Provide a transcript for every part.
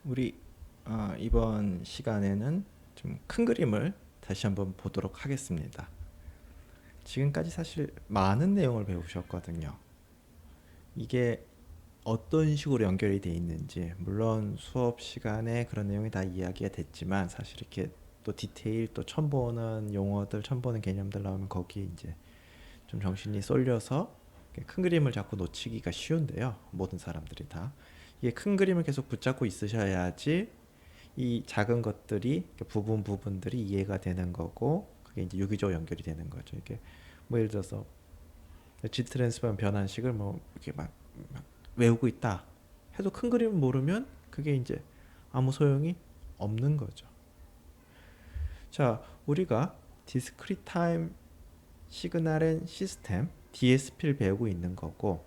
우리 이번 시간에는 좀 큰 그림을 다시 한번 보도록 하겠습니다. 지금까지 사실 많은 내용을 배우셨거든요. 이게 어떤 식으로 연결이 돼 있는지, 물론 수업 시간에 그런 내용이 다 이야기가 됐지만 사실 이렇게 또 디테일, 또 처음 보는 용어들, 처음 보는 개념들 나오면 거기에 이제 좀 정신이 쏠려서 큰 그림을 자꾸 놓치기가 쉬운데요. 모든 사람들이 다. 이게 큰 그림을 계속 붙잡고 있으셔야지 이 작은 것들이 부분들이 이해가 되는 거고, 그게 이제 유기적으로 연결이 되는 거죠. 이게 뭐 예를 들어서 G 트랜스폼 변환식을 뭐 이렇게 막 외우고 있다 해도 큰 그림을 모르면 그게 이제 아무 소용이 없는 거죠. 자, 우리가 디스크리트 타임 시그널 앤 시스템 DSP를 배우고 있는 거고,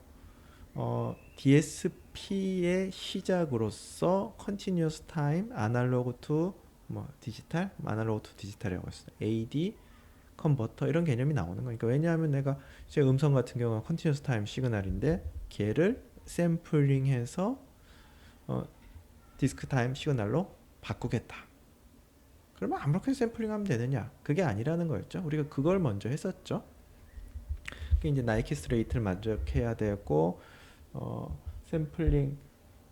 DSP의 시작으로서 Continuous Time, Analog to 뭐 디지털, 아날로그 투 디지털이라고 했어요. AD, 컨버터 이런 개념이 나오는 거니까. 왜냐하면 내가 제 음성 같은 경우는 Continuous Time 시그널인데 걔를 샘플링해서 디스크 타임 시그널로 바꾸겠다. 그러면 아무렇게 샘플링하면 되느냐? 그게 아니라는 거였죠. 우리가 그걸 먼저 했었죠. 그게 이제 나이키스 레이트를 만족해야 되고, 샘플링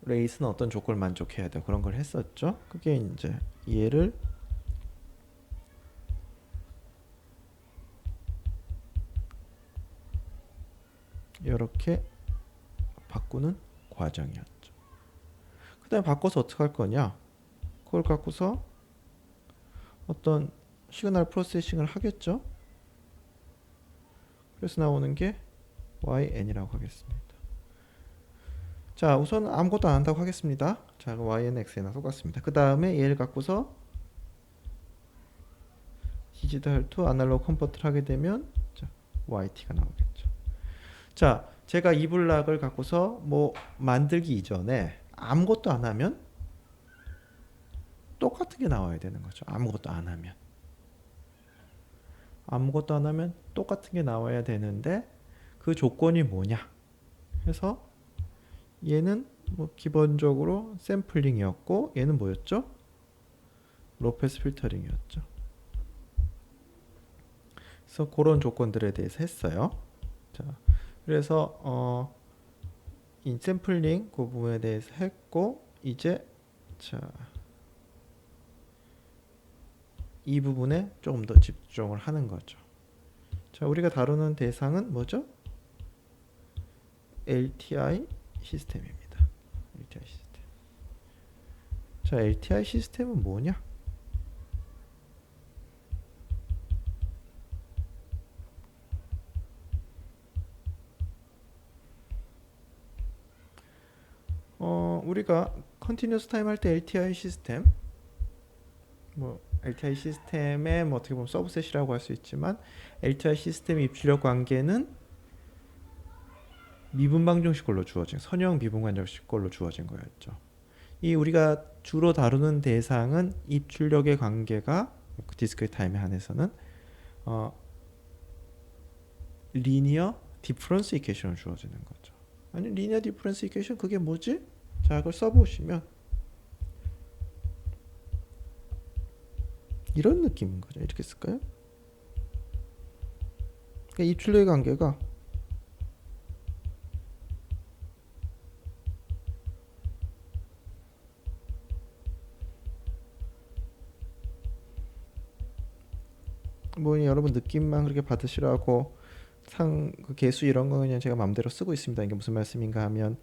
레이스는 어떤 조건을 만족해야 되고 그런 걸 했었죠. 그게 이제 얘를 이렇게 바꾸는 과정이었죠. 그 다음에 바꿔서 어떻게 할 거냐? 그걸 갖고서 어떤 시그널 프로세싱을 하겠죠. 그래서 나오는 게 YN이라고 하겠습니다. 자, 우선 아무것도 안 한다고 하겠습니다. 자, YN, XN이나 똑같습니다. 그 다음에 얘를 갖고서 디지털 투 아날로그 컨버트를 하게 되면 자, YT가 나오겠죠. 자, 제가 이 블락을 갖고서 뭐 만들기 이전에 아무것도 안 하면 똑같은 게 나와야 되는 거죠. 아무것도 안 하면. 아무것도 안 하면 똑같은 게 나와야 되는데 그 조건이 뭐냐 해서 얘는 뭐 기본적으로 샘플링이었고 얘는 뭐였죠? 로패스 필터링이었죠. 그래서 그런 조건들에 대해서 했어요. 자, 그래서 이 샘플링 그 부분에 대해서 했고, 이제 자, 이 부분에 조금 더 집중을 하는 거죠. 자, 우리가 다루는 대상은 뭐죠? LTI 시스템입니다. LTI 시스템. 자, LTI 시스템은 뭐냐? 우리가 컨티뉴스 타임 할 때 LTI 시스템, 뭐 LTI 시스템의 뭐 어떻게 보면 서브셋이라고 할 수 있지만, LTI 시스템의 입출력 관계는 미분방정식 걸로 주어진, 선형 미분방정식 걸로 주어진 거였죠. 이 우리가 주로 다루는 대상은 입출력의 관계가 디스크리트 타임에 한해서는 리니어 디퍼런스 이퀘이션을 주어지는 거죠. 아니, 리니어 디퍼런스 이퀘이션 그게 뭐지? 자, 그걸 써보시면 이런 느낌인 거죠. 이렇게 쓸까요? 그러니까 입출력의 관계가 뭐 여러분 느낌만 그렇게 받으시라고 그 개수 이런 거 그냥 제가 마음대로 쓰고 있습니다. 이게 무슨 말씀인가 하면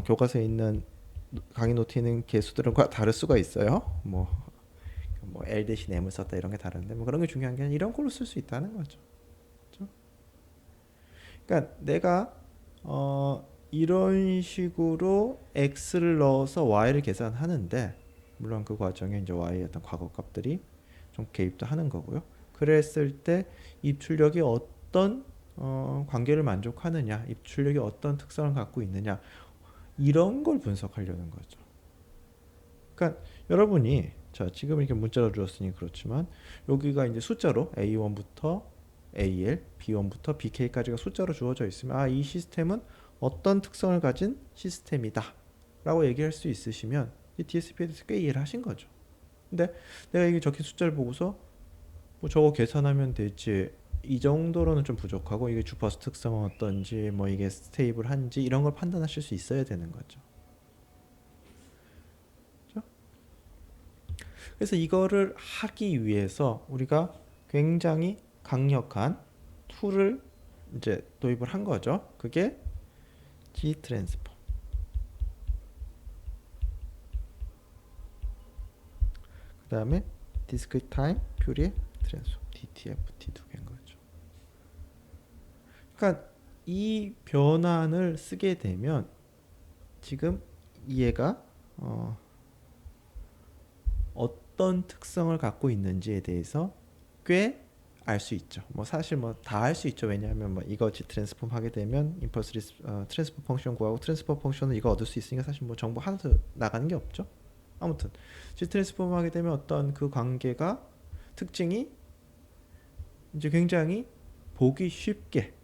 교과서에 있는 강의 노트에 있는 개수들과 다를 수가 있어요. 뭐 L 대신 M을 썼다 이런 게 다른데 뭐 그런 게 중요한 게 아니라 이런 걸로 쓸 수 있다는 거죠. 그렇죠? 그러니까 내가 이런 식으로 X를 넣어서 Y를 계산하는데, 물론 그 과정에 이제 Y의 어떤 과거 값들이 좀 개입도 하는 거고요. 그랬을 때 입출력이 어떤 관계를 만족하느냐, 입출력이 어떤 특성을 갖고 있느냐, 이런 걸 분석하려는 거죠. 그러니까 여러분이 자, 지금 이렇게 문자로 주었으니 그렇지만 여기가 이제 숫자로 A1부터 AL, B1부터 BK까지가 숫자로 주어져 있으면 이 시스템은 어떤 특성을 가진 시스템이다 라고 얘기할 수 있으시면 이 DSP에 대해서 꽤 이해를 하신 거죠. 근데 내가 이게 적힌 숫자를 보고서 뭐 저거 계산하면 되지, 이 정도로는 좀 부족하고, 이게 주파수 특성은 어떤지, 뭐 이게 스테이블한지 이런 걸 판단하실 수 있어야 되는 거죠. 그렇죠? 그래서 이거를 하기 위해서 우리가 굉장히 강력한 툴을 이제 도입을 한 거죠. 그게 G 트랜스폼. 그 다음에 디스크리트 타임 퓨리에 트랜스폼, DTFT 두 개인 거죠. 그러니까 이 변환을 쓰게 되면 지금 얘가 어떤 특성을 갖고 있는지에 대해서 꽤 알 수 있죠. 뭐 사실 뭐 다 알 수 있죠. 왜냐하면 뭐 이거 G 트랜스폼 하게 되면 임펄스 트랜스포 펑션 구하고, 트랜스포 펑션은 이거 얻을 수 있으니까 사실 뭐 정보 하나도 나가는 게 없죠. 아무튼 G 트랜스폼 하게 되면 어떤 그 관계가, 특징이 이제 굉장히 보기 쉽게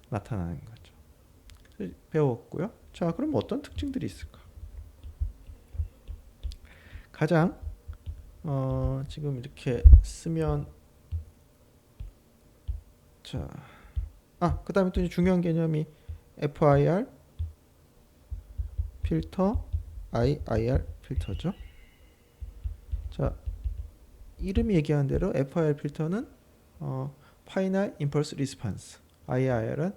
나타나는 거죠. 배웠고요. 자, 그럼 어떤 특징들이 있을까? 가장 지금 이렇게 쓰면, 자, 그 다음에 또 중요한 개념이 FIR 필터, IIR 필터죠. 자, 이름이 얘기하는 대로 FIR 필터는 Finite Impulse Response, IIR은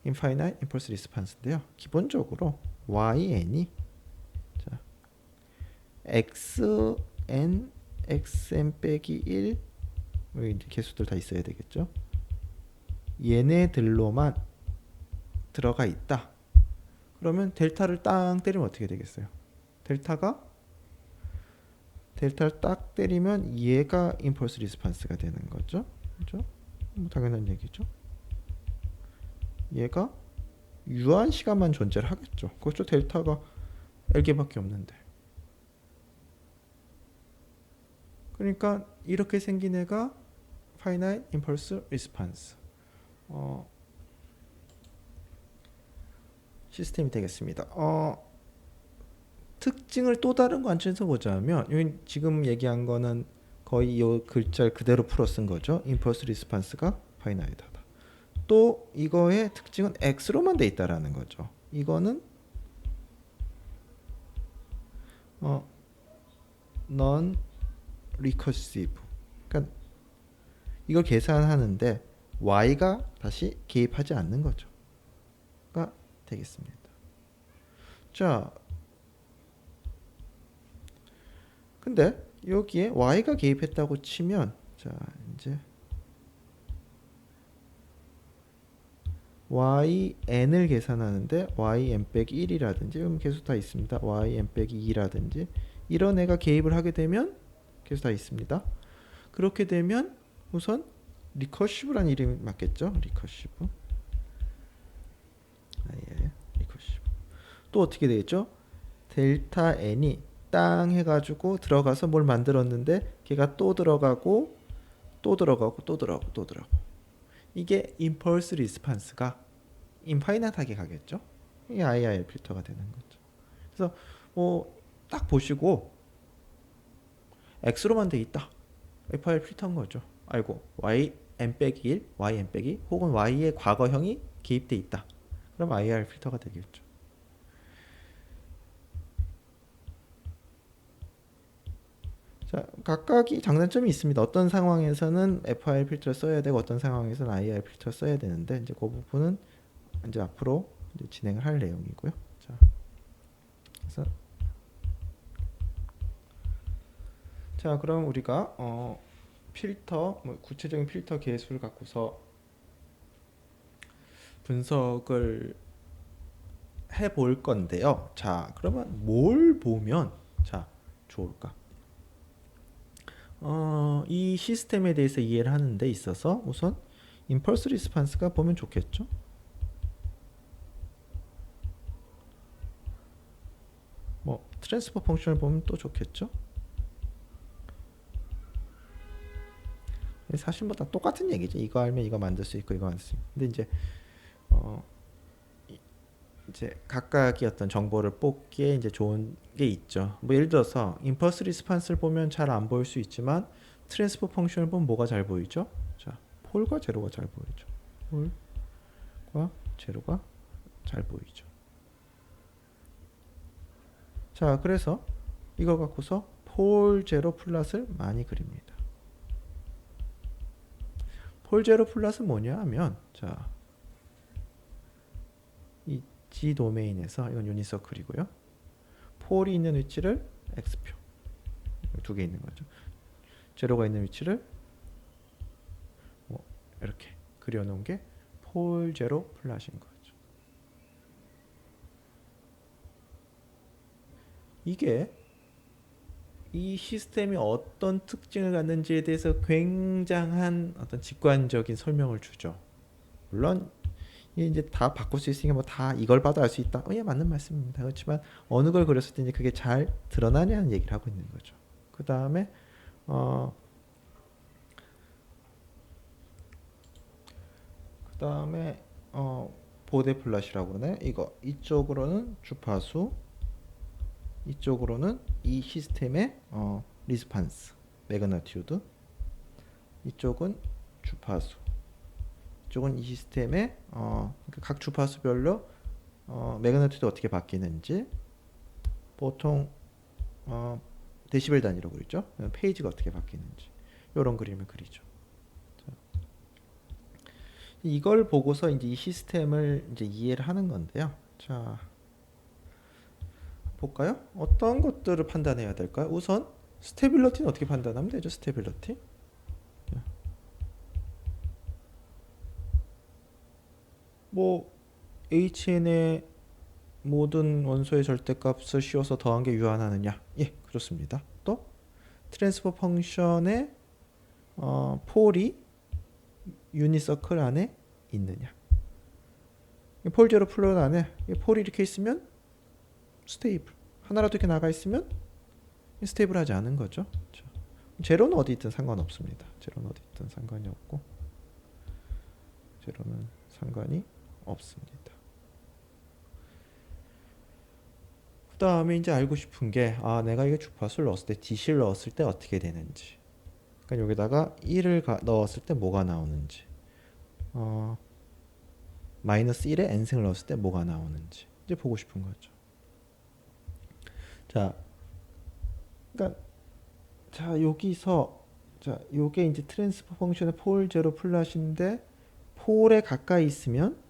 Infinite Impulse Response인데요. 기본적으로 YN이, 자, XN, XN 빼기 1, 이제 개수들 다 있어야 되겠죠. 얘네들로만 들어가 있다. 그러면 델타를 땅 때리면 어떻게 되겠어요? 델타를 딱 때리면 얘가 임펄스 리스판스가 되는 거죠. 그죠? 뭐 당연한 얘기죠. 얘가 유한 시간만 존재를 하겠죠. 그렇죠. 델타가 L개밖에 없는데. 그러니까 이렇게 생긴 애가 Finite Impulse Response 시스템이 되겠습니다. 특징을 또 다른 관점에서 보자면, 지금 얘기한 거는 거의 이 글자를 그대로 풀어 쓴 거죠. 임펄스 리스판스가 파이나이트하다. 또 이거의 특징은 X로만 돼 있다라는 거죠. 이거는 non recursive. 그러니까 이걸 계산하는데 Y가 다시 개입하지 않는 거죠.가 되겠습니다. 자, 근데 여기에 Y가 개입했다고 치면, 자, 이제 YN을 계산하는데 YN 빼기 1이라든지 계수 다 있습니다. YN 빼기 2라든지 이런 애가 개입을 하게 되면 계수 다 있습니다. 그렇게 되면 우선 리커시브라는 이름이 맞겠죠? 리커시브. 예, 리커시브. 또 어떻게 되겠죠? 델타 N이 땅 해가지고 들어가서 뭘 만들었는데 걔가 또 들어가고 또 들어가고 또 들어가고 또 들어가고, 이게 임펄스 리스판스가 인파이나트하게 가겠죠. 이게 IIR 필터가 되는 거죠. 그래서 뭐 딱 보시고 X로만 돼 있다, FIR 필터인 거죠. 알고 YN 빼기 1, YN 빼기 혹은 Y의 과거형이 개입돼 있다, 그럼 IIR 필터가 되겠죠. 자, 각각이 장단점이 있습니다. 어떤 상황에서는 FIR 필터를 써야 되고 어떤 상황에서는 IIR 필터를 써야 되는데, 이제 그 부분은 이제 앞으로 이제 진행을 할 내용이고요. 자, 그래서 자, 그럼 우리가 필터, 뭐 구체적인 필터 개수를 갖고서 분석을 해볼 건데요. 자, 그러면 뭘 보면 자 좋을까? 이 시스템에 대해서 이해를 하는 데 있어서 우선 임펄스 리스판스가 보면 좋겠죠. 뭐 트랜스퍼 펑션을 보면 또 좋겠죠. 사실 뭐 다 똑같은 얘기죠. 이거 알면 이거 만들 수 있고 이거 만들 수 있고. 근데 이제 이제 각각의 어떤 정보를 뽑기에 이제 좋은 게 있죠. 뭐 예를 들어서 임펄스 리스판스를 보면 잘 안 보일 수 있지만 트랜스퍼 펑션을 보면 뭐가 잘 보이죠? 자, 폴과 제로가 잘 보이죠. 폴과 제로가 잘 보이죠. 자, 그래서 이걸 갖고서 폴 제로 플롯을 많이 그립니다. 폴 제로 플롯은 뭐냐 하면 자, 이 G 도메인에서 이건 유니서클이고요. 폴이 있는 위치를 X표 두 개 있는 거죠. 제로가 있는 위치를 뭐 이렇게 그려놓은 게 폴 제로 플롯인 거죠. 이게 이 시스템이 어떤 특징을 갖는지에 대해서 굉장한 어떤 직관적인 설명을 주죠. 물론 이제 다 바꿀 수 있으니까 뭐 다 이걸 봐도 알 수 있다. 예, 맞는 말씀입니다. 그렇지만 어느 걸 그렸을 때 이제 그게 잘 드러나냐는 얘기를 하고 있는 거죠. 그 다음에 보데 플롯이라고 그러네. 이거 이쪽으로는 주파수, 이쪽으로는 이 시스템의 리스판스, 매그너튜드. 이쪽은 주파수. 이쪽은 이 시스템의 각 주파수별로 매그너튜드 어떻게 바뀌는지 보통 데시벨 단위로 그리죠. 페이지가 어떻게 바뀌는지 이런 그림을 그리죠. 이걸 보고서 이제 이 시스템을 이제 이해를 하는 건데요. 자, 볼까요? 어떤 것들을 판단해야 될까요? 우선 스테빌러티는 어떻게 판단하면 되죠? 스테빌러티. 뭐 HN의 모든 원소의 절대값을 씌워서 더한 게 유한하느냐? 예, 그렇습니다. 또 트랜스퍼 펑션의 폴이 유니서클 안에 있느냐? 폴 제로 플롯 안에 폴이 이렇게 있으면 스테이블. 하나라도 이렇게 나가 있으면 스테이블하지 않은 거죠. 제로는 어디 있든 상관없습니다. 제로는 어디 있든 상관이 없고, 제로는 상관이 없습니다. 그 다음에 이제 알고 싶은 게 내가 이게 주파수를 넣었을 때 DC를 넣었을 때 어떻게 되는지, 그러니까 여기다가 1을 넣었을 때 뭐가 나오는지, 마이너스 1에 n승을 넣었을 때 뭐가 나오는지 이제 보고 싶은 거죠. 자, 그러니까 자 여기서 자 요게 이제 트랜스퍼 펑션의 폴 제로 플롯인데 폴에 가까이 있으면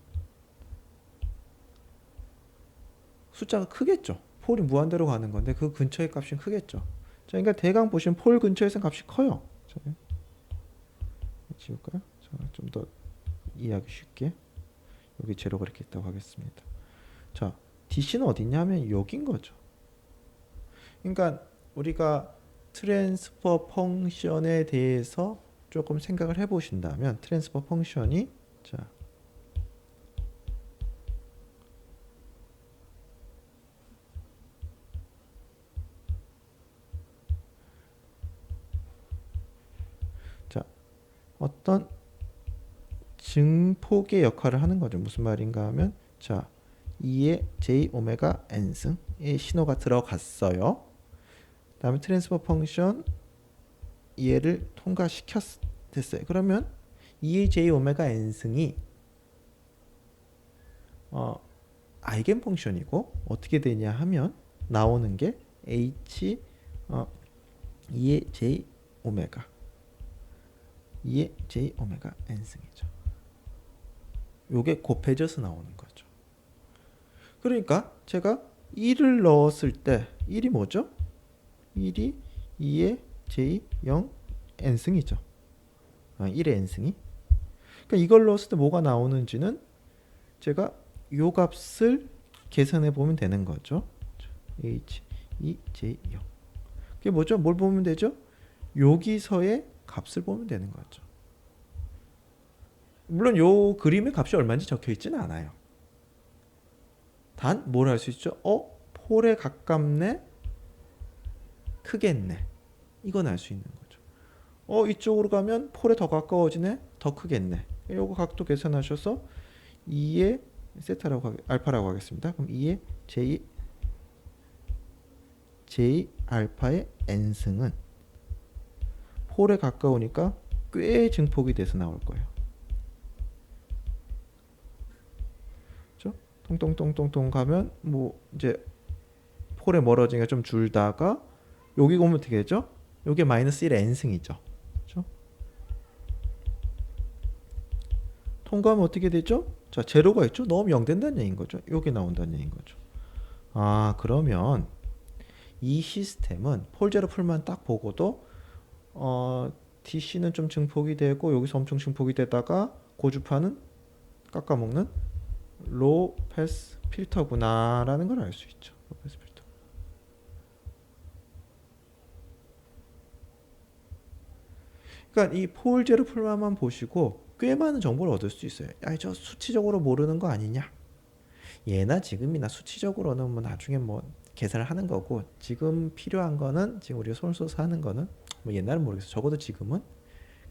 숫자가 크겠죠. 폴이 무한대로 가는 건데 그 근처의 값이 크겠죠. 자, 그러니까 대강 보시면 폴 근처에서 값이 커요. 자, 지울까요? 좀 더 이해하기 쉽게 여기 제로가 이렇게 있다고 하겠습니다. 자, DC는 어디 있냐면 여긴 거죠. 그러니까 우리가 트랜스퍼 펑션에 대해서 조금 생각을 해보신다면 트랜스퍼 펑션이 자 어떤 증폭의 역할을 하는 거죠. 무슨 말인가 하면 자 2의 j 오메가 n승의 신호가 들어갔어요. 다음에 트랜스퍼 펑션 얘를 통과시켰어요. 그러면 2의 j 오메가 n승이 아이겐 펑션이고 어떻게 되냐 하면 나오는 게 h 2의 j 오메가 2의 j 오메가 n승이죠. 요게 곱해져서 나오는 거죠. 그러니까 제가 1을 넣었을 때 1이 뭐죠? 1이 2의 j0 n승이죠. 1의 n승이. 그러니까 이걸 넣었을 때 뭐가 나오는지는 제가 요 값을 계산해 보면 되는 거죠. h2j0. 그게 뭐죠? 뭘 보면 되죠? 여기서의 값을 보면 되는 거죠. 물론 요 그림의 값이 얼마인지 적혀 있지는 않아요. 단 뭘 할 수 있죠? 폴에 가깝네, 크겠네. 이건 알 수 있는 거죠. 이쪽으로 가면 폴에 더 가까워지네, 더 크겠네. 요거 각도 계산하셔서 2의 알파라고 하겠습니다. 그럼 2의 J 알파의 n승은 폴에 가까우니까 꽤 증폭이 돼서 나올 거예요. 그렇죠? 통통통통통 가면 뭐 이제 폴에 멀어지니까 좀 줄다가 여기 오면 어떻게 되죠? 요게 마이너스 1의 n승이죠. 그렇죠? 통과하면 어떻게 되죠? 자, 제로가 있죠? 넣으면 0 된다는 얘기인 거죠. 요게 나온다는 얘기인 거죠. 아, 그러면 이 시스템은 폴제로 풀만 딱 보고도 DC는 좀 증폭이 되고 여기서 엄청 증폭이 되다가 고주파는 깎아먹는 로우 패스 필터구나 라는 걸 알 수 있죠. 로우 패스 필터. 그러니까 이 폴제로 풀만만 보시고 꽤 많은 정보를 얻을 수 있어요. 야, 저 수치적으로 모르는 거 아니냐? 예나 지금이나 수치적으로는 뭐 나중에 뭐 계산을 하는 거고, 지금 필요한 거는 지금 우리가 손을 써서 하는 거는 뭐 옛날은 모르겠어. 적어도 지금은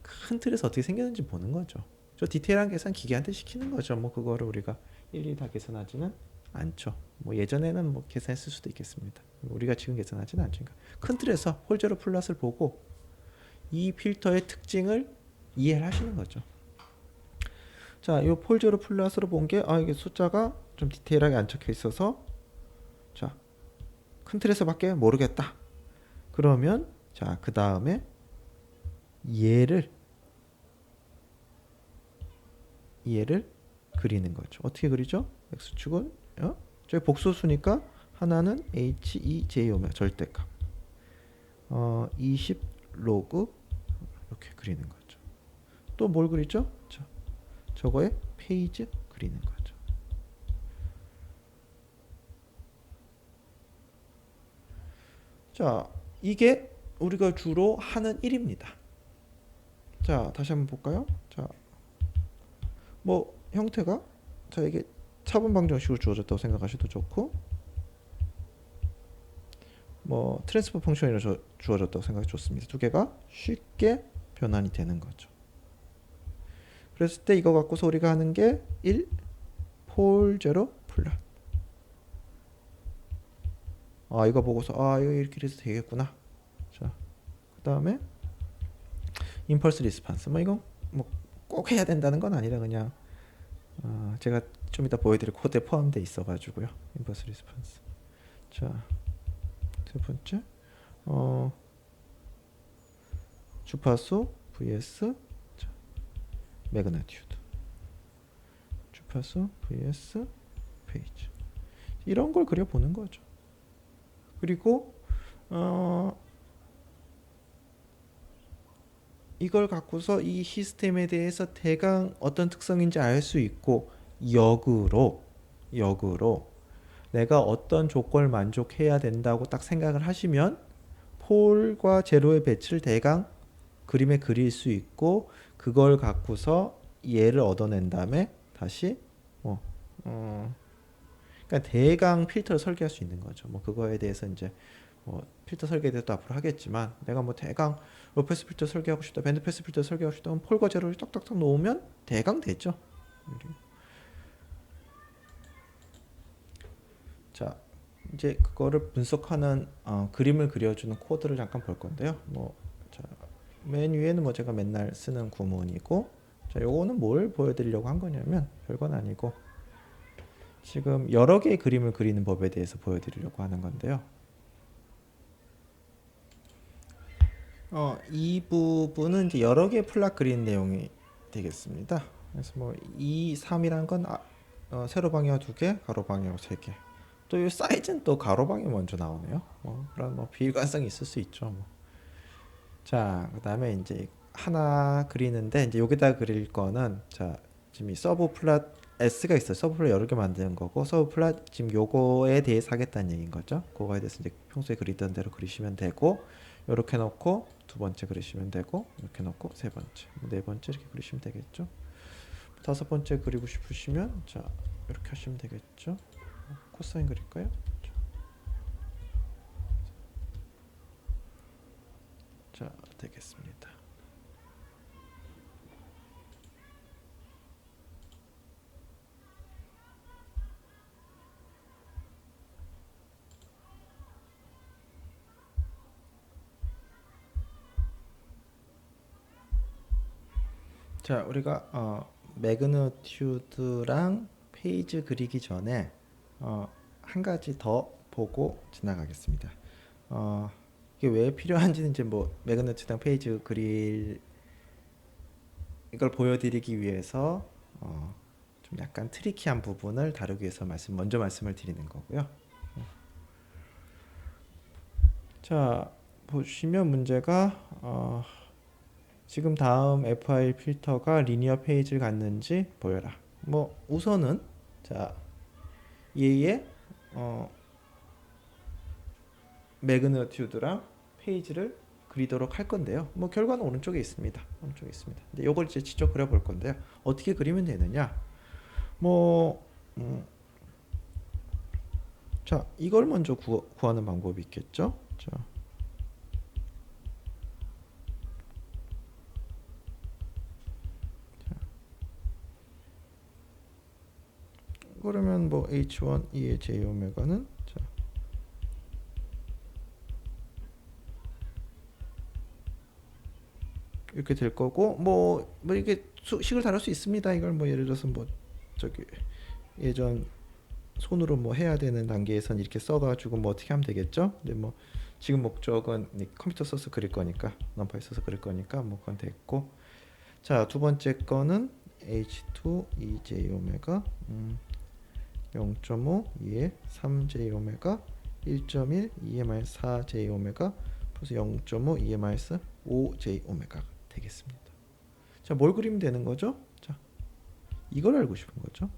큰 틀에서 어떻게 생겼는지 보는 거죠. 저 디테일한 계산 기계한테 시키는 거죠. 뭐 그거를 우리가 일일이 다 계산하지는 않죠. 뭐 예전에는 뭐 계산했을 수도 있겠습니다. 우리가 지금 계산하지는 않으니까 큰 틀에서 폴제로 플랫을 보고 이 필터의 특징을 이해를 하시는 거죠. 자, 이 폴제로 플랫으로 본 게 이게 숫자가 좀 디테일하게 안 적혀 있어서 자, 큰 틀에서밖에 모르겠다. 그러면 자, 그 다음에 얘를 그리는 거죠. 어떻게 그리죠? x축은 저기 복소수니까 하나는 h2j 오면 절대값 20 로그 이렇게 그리는 거죠. 또 뭘 그리죠? 자, 저거에 페이지 그리는 거죠. 자, 이게 우리가 주로 하는 일입니다. 자, 다시 한번 볼까요? 자, 뭐 형태가 자, 이게 차분 방정식으로 주어졌다고 생각하셔도 좋고, 뭐 트랜스퍼 펑션으로 주어졌다고 생각이 좋습니다. 두 개가 쉽게 변환이 되는 거죠. 그랬을 때 이거 갖고서 우리가 하는 게 1 폴제로 플랫. 이거 보고서 이거 이렇게 해서 되겠구나. 자, 그 다음에 임펄스 리스판스. 뭐 이건 뭐 꼭 해야 된다는 건 아니라 그냥 제가 좀 이따 보여드릴 코드에 포함되어 있어가지고요. 임펄스 리스판스. 자, 세 번째 주파수 vs 매그나티우드. 주파수 vs 페이지. 이런 걸 그려보는 거죠. 그리고 이걸 갖고서 이 시스템에 대해서 대강 어떤 특성인지 알 수 있고, 역으로 내가 어떤 조건을 만족해야 된다고 딱 생각을 하시면 폴과 제로의 배치를 대강 그림에 그릴 수 있고, 그걸 갖고서 얘를 얻어낸 다음에 다시 그러니까 대강 필터를 설계할 수 있는 거죠. 뭐 그거에 대해서 이제 뭐 필터 설계에 대해서 앞으로 하겠지만, 내가 뭐 대강 로패스 필터 설계하고 싶다, 밴드 패스 필터 설계하고 싶다, 그럼 폴과 제로를 딱딱딱 놓으면 대강 되죠. 자, 이제 그거를 분석하는 그림을 그려주는 코드를 잠깐 볼 건데요. 자, 맨 위에는 뭐 제가 맨날 쓰는 구문이고, 자, 요거는 뭘 보여드리려고 한 거냐면 별건 아니고 지금 여러 개의 그림을 그리는 법에 대해서 보여드리려고 하는 건데요. 이 부분은 이제 여러 개의 플랫 그린 내용이 되겠습니다. 그래서 뭐 2, 3이란 건 세로 방향 2개, 가로 방향 3개. 또 이 사이즈는 또 가로 방향 먼저 나오네요. 그런 뭐 비일관성이 있을 수 있죠. 뭐. 자, 그다음에 이제 하나 그리는데 이제 여기다 그릴 거는 자, 지금 이 서브 플랫 S가 있어요. 서브 플랫 여러 개 만드는 거고, 서브 플랫 지금 요거에 대해서 하겠다는 얘기인 거죠. 그거에 대해서 이제 평소에 그리던 대로 그리시면 되고, 이렇게 놓고 두 번째 그리시면 되고, 이렇게 놓고 세 번째, 네 번째 이렇게 그리시면 되겠죠. 다섯 번째 그리고 싶으시면 자, 이렇게 하시면 되겠죠. 코사인 그릴까요? 자, 되겠습니다. 자, 우리가 매그너튜드랑 페이지 그리기 전에 한 가지 더 보고 지나가겠습니다. 어, 이게 왜 필요한지는 이제 뭐 매그너튜드랑 페이지 그릴 이걸 보여드리기 위해서 좀 약간 트리키한 부분을 다루기 위해서 먼저 말씀을 드리는 거고요. 자, 보시면 문제가 지금 다음 FI 필터가 리니어 페이지를 갖는지 보여라. 뭐 우선은 자 얘의 매그너튜드랑 페이지를 그리도록 할 건데요. 뭐 결과는 오른쪽에 있습니다. 오른쪽에 있습니다. 근데 이걸 이제 직접 그려볼 건데요. 어떻게 그리면 되느냐? 뭐 자, 이걸 먼저 구하는 방법이 있겠죠. 자, 그러면 뭐 h1 2의 j 오메가는 자, 이렇게 될 거고 뭐 이게 식을 다룰 수 있습니다. 이걸 뭐 예를 들어서 뭐 저기 예전 손으로 뭐 해야 되는 단계에선 이렇게 써가지고 뭐 어떻게 하면 되겠죠. 근데 뭐 지금 목적은 컴퓨터 써서 그릴 거니까 넘파이 써서 그릴 거니까 뭐 그건 됐고, 자, 두 번째 거는 h2 2j 오메가 0.5 2의 3j 오메가 1.1 2의 마이너스 4j 오메가 플러스 0.5 2의 마이너스 5j 오메가가 되겠습니다. 자, 뭘 그리면 되는 거죠? 자, 이걸 알고 싶은 거죠.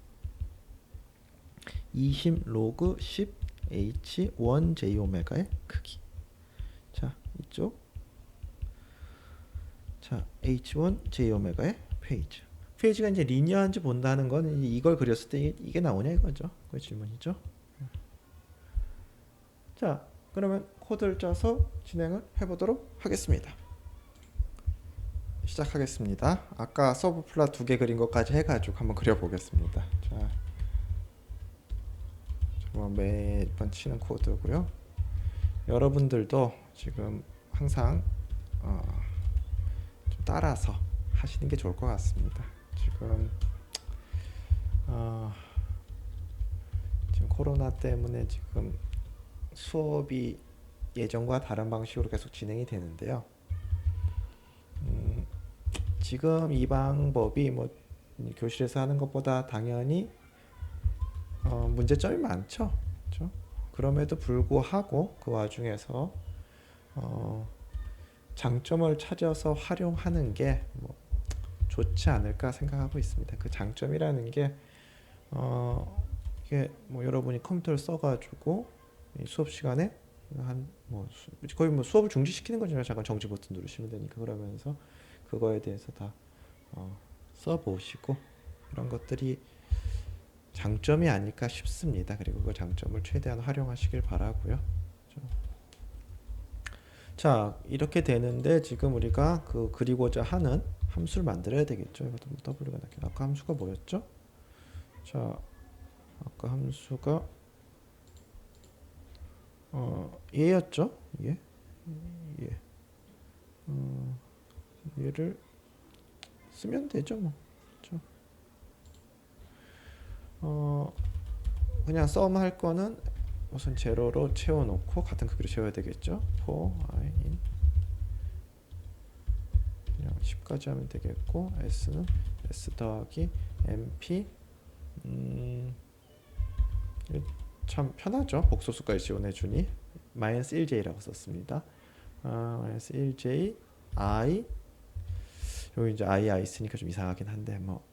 20 로그 10 h 1j 오메가의 크기. 자, 이쪽. 자, h1j 오메가의 페이지. 페이지가 이제 리니어한지 본다는 건 이걸 그렸을 때 이게 나오냐 이거죠. 그 질문이죠. 자, 그러면 코드를 짜서 진행을 해보도록 하겠습니다. 시작하겠습니다. 아까 서브 플랫 2개 그린 것까지 해가지고 한번 그려보겠습니다. 자, 매번 치는 코드고요. 여러분들도 지금 항상 좀 따라서 하시는 게 좋을 것 같습니다. 지금 코로나 때문에 지금 수업이 예전과 다른 방식으로 계속 진행이 되는데요. 지금 이 방법이 뭐 교실에서 하는 것보다 당연히 문제점이 많죠. 그렇죠? 그럼에도 불구하고 그 와중에서 장점을 찾아서 활용하는 게 뭐 좋지 않을까 생각하고 있습니다. 그 장점이라는 게 이게 뭐 여러분이 컴퓨터를 써가지고 수업 시간에 거의 뭐 수업을 중지시키는 거잖아요. 잠깐 정지 버튼 누르시면 되니까. 그러면서 그거에 대해서 다 써보시고 이런 것들이 장점이 아닐까 싶습니다. 그리고 그 장점을 최대한 활용하시길 바라고요. 자, 이렇게 되는데 지금 우리가 그 그리고자 하는 함수를 만들어야 되겠죠. 이것도 W가 나게. 아까 함수가 뭐였죠? 자, 아까 함수가 얘였죠? 얘. 얘를 쓰면 되죠, 뭐. 그렇죠? 그냥 sum 할 거는 우선 제로로 채워놓고 같은 크기로 채워야 되겠죠. for I in 그냥 10까지 하면 되겠고, s는 s 더하기 mp. 참 편하죠. 복소수까지 지원해주니 마이너스 1j라고 썼습니다. 마이너스 1j i, 여기 이제 i 있으니까 좀 이상하긴 한데 뭐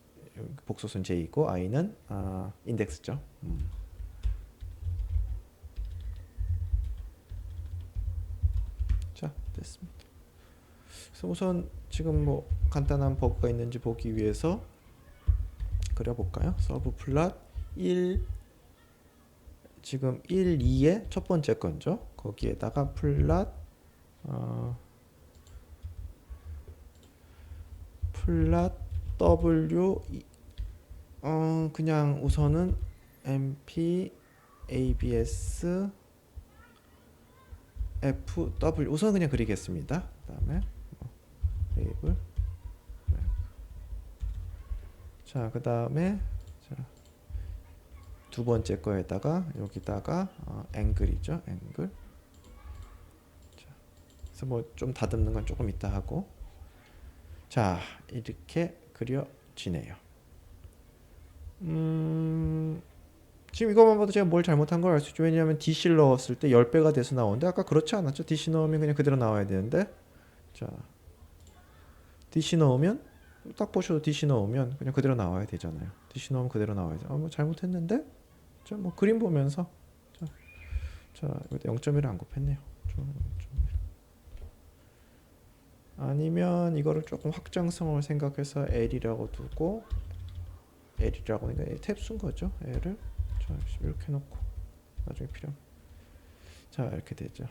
복소수는 j이고 i는 인덱스죠. 자, 됐습니다. 그래서 우선 지금 뭐 간단한 버그가 있는지 보기 위해서 그려볼까요? 서브 플랫 1, 지금 1, 2의 첫 번째 건죠. 거기에다가 플랫 w 그냥 우선은 mp abs fw 우선 그냥 그리겠습니다. 그 다음에 레이블 자, 그 다음에 두 번째 거에다가 여기다가 앵글이죠. 앵글. 자, 그래서 뭐 좀 다듬는 건 조금 이따 하고. 자, 이렇게 그려지네요. 지금 이것만 봐도 제가 뭘 잘못한 걸 알 수 있죠. 왜냐하면 DC 넣었을 때 10배가 돼서 나오는데 아까 그렇지 않았죠. DC 넣으면 그냥 그대로 나와야 되는데. 자, DC 넣으면 딱 보셔도 DC 넣으면 그냥 그대로 나와야 되잖아요. DC 넣으면 그대로 나와야 돼. 뭐 잘못했는데. 자, 뭐 그림 보면서 자, 이거 0.1을 안 곱했네요. 아니면 이거를 조금 확장성을 생각해서 L이라고 두고 L이라고 하니까 탭 쓴 거죠. L을 자, 이렇게 놓고 나중에 필요하면 자, 이렇게 되죠.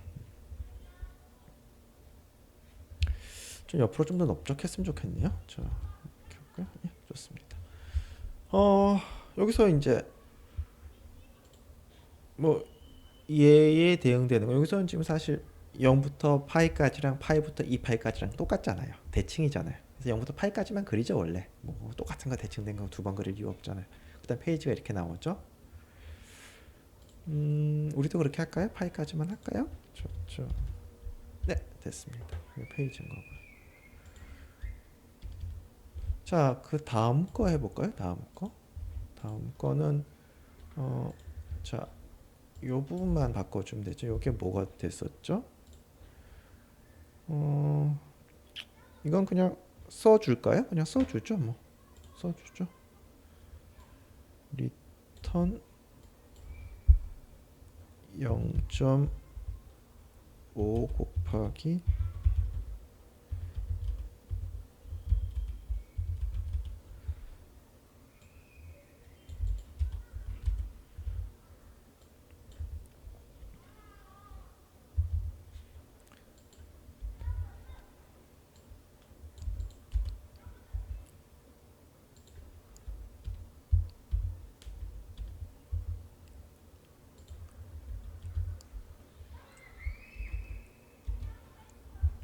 좀 옆으로 좀 더 넓적했으면 좋겠네요. 자, 이렇게 할까요? 예, 좋습니다. 여기서 이제 뭐 얘에 대응되는 거 여기서는 지금 사실 0부터 파이까지랑 파이부터 2파이까지랑 똑같잖아요. 대칭이잖아요. 그래서 0부터 파이까지만 그리죠 원래. 뭐 똑같은 거 대칭된 거 두 번 그릴 이유 없잖아요. 그다음 페이지가 이렇게 나오죠. 우리도 그렇게 할까요? 파이까지만 할까요? 좋죠. 네, 됐습니다. 이거 페이지인 거고요. 자, 그 다음 거 해볼까요? 다음 거. 다음 거는 자, 요 부분만 바꿔주면 되죠. 이게 뭐가 됐었죠? 이건 그냥 써줄까요? 그냥 써주죠. 뭐 써주죠. 리턴 0.5 곱하기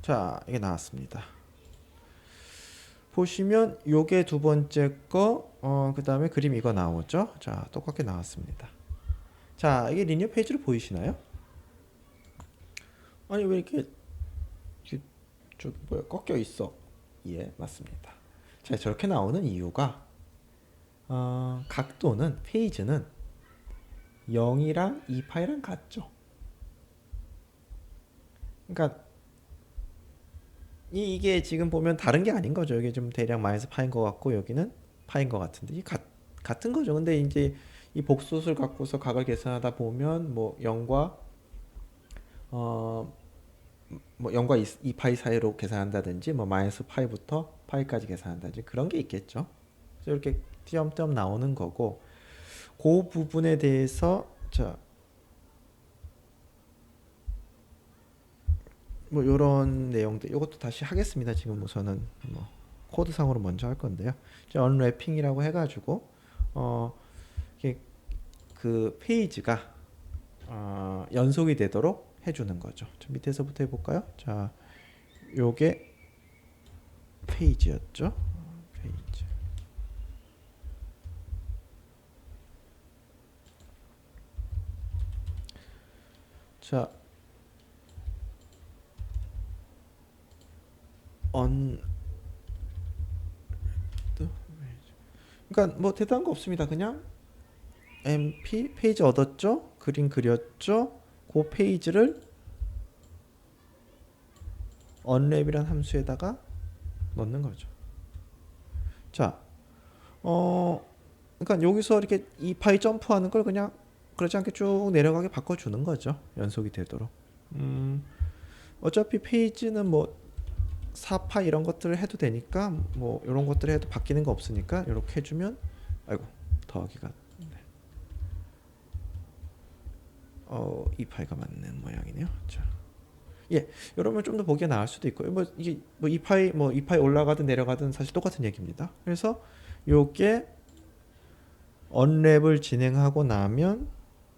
자, 이게 나왔습니다. 보시면 요게 두 번째 거, 그 다음에 그림 이거 나오죠? 자, 똑같게 나왔습니다. 자, 이게 리니어 페이지로 보이시나요? 아니, 왜 이렇게, 뭐야, 꺾여 있어? 예, 맞습니다. 자, 저렇게 나오는 이유가, 각도는, 페이지는 0이랑 2파이랑 같죠? 그러니까, 이게 지금 보면 다른 게 아닌 거죠. 이게 좀 대략 마이너스 파인 것 같고 여기는 파인 것 같은데 이 같은 거죠. 근데 이제 이 복소수를 갖고서 각을 계산하다 보면 뭐 0과 어, 뭐 0과 2파이 사이로 계산한다든지 뭐 마이너스 파이부터 파이까지 계산한다든지 그런 게 있겠죠. 그래서 이렇게 띄엄띄엄 나오는 거고 그 부분에 대해서 자, 뭐 요런 내용들 이것도 다시 하겠습니다. 지금 우선은 뭐 코드상으로 먼저 할 건데요. 언래핑이라고 해가지고 이게 그 페이지가 연속이 되도록 해주는 거죠. 자, 밑에서부터 해볼까요? 자, 요게 페이지였죠. 페이지. 자, 그러니까 뭐 대단한 거 없습니다. 그냥 mp 페이지 얻었죠? 그림 그렸죠? 그 페이지를 unwrap이란 함수에다가 넣는 거죠. 자, 그러니까 여기서 이렇게 이 파이 점프하는 걸 그냥 그렇지 않게 쭉 내려가게 바꿔주는 거죠. 연속이 되도록. 어차피 페이지는 뭐 4파 이런 것들을 해도 되니까 뭐 이런 것들을 해도 바뀌는 거 없으니까 이렇게 해주면 아이고 더하기가 네. 2파이가 맞는 모양이네요. 자, 예, 이러면 좀 더 보기가 나을 수도 있고요. 뭐 이게 뭐 2파이 올라가든 내려가든 사실 똑같은 얘기입니다. 그래서 요게 언랩을 진행하고 나면